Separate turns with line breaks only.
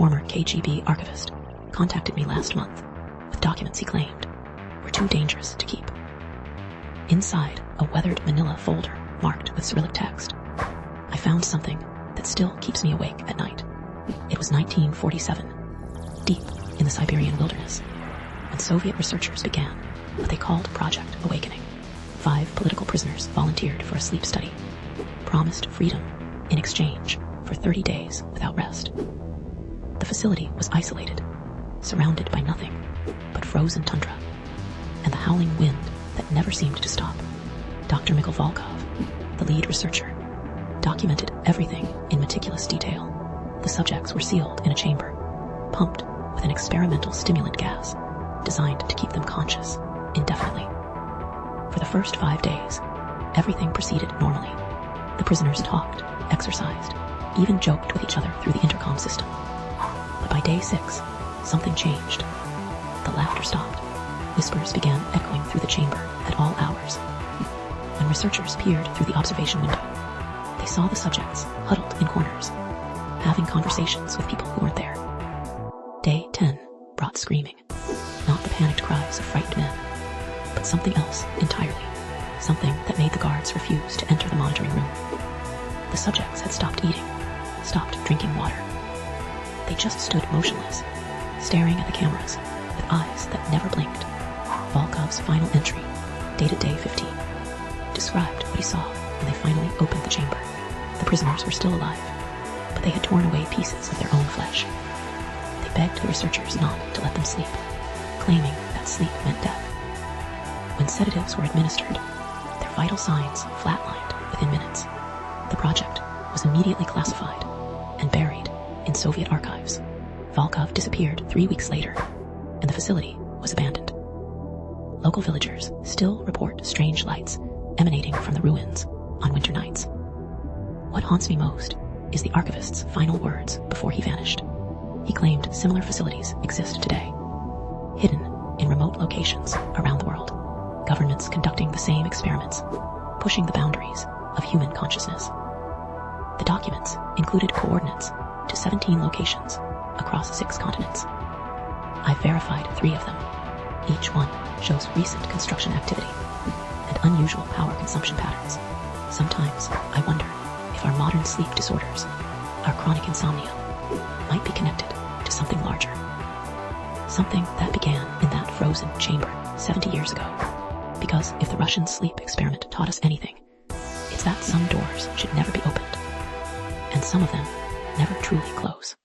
former KGB archivist, contacted me last month with documents he claimed were too dangerous to keep. Inside a weathered manila folder marked with Cyrillic text, I found something that still keeps me awake at night. It was 1947, deep in the Siberian wilderness, when Soviet researchers began what they called Project Awakening. 5 political prisoners volunteered for a sleep study, promised freedom in exchange for 30 days without rest. The facility was isolated, surrounded by nothing but frozen tundra and the howling wind that never seemed to stop. Dr. Mikhail Volkov, the lead researcher, documented everything in meticulous detail. The subjects were sealed in a chamber, pumped with an experimental stimulant gas designed to keep them conscious indefinitely. For the first 5 days, everything proceeded normally. The prisoners talked, exercised, even joked with each other through the intercom system. But by day 6, something changed. The laughter stopped. Whispers began echoing through the chamber at all hours. When researchers peered through the observation window, they saw the subjects huddled in corners, having conversations with people who weren't there. Day 10 brought screaming, not the panicked cries of frightened men, but something else entirely, something that made the guards refuse to enter the monitoring room. The subjects had stopped eating, stopped drinking water. They just stood motionless, staring at the cameras with eyes that never blinked. Volkov's final entry, dated day 15, described what he saw when they finally opened the chamber. The prisoners were still alive, but they had torn away pieces of their own flesh. They begged the researchers not to let them sleep, claiming that sleep meant death. When sedatives were administered, their vital signs flatlined within minutes. The project was immediately classified and buried in Soviet archives. Volkov disappeared 3 weeks later, and the facility was abandoned. Local villagers still report strange lights emanating from the ruins on winter nights. What haunts me most is the archivist's final words before he vanished. He claimed similar facilities exist today, hidden in remote locations around the world. Governments conducting the same experiments, pushing the boundaries of human consciousness. The documents included coordinates to 17 locations across 6 continents. I've verified 3 of them. Each one shows recent construction activity and unusual power consumption patterns. Sometimes I wonder if our modern sleep disorders, our chronic insomnia, might be connected to something larger. Something that began in that frozen chamber 70 years ago. Because if the Russian sleep experiment taught us anything, it's that some doors should never be opened, and some of them never truly close.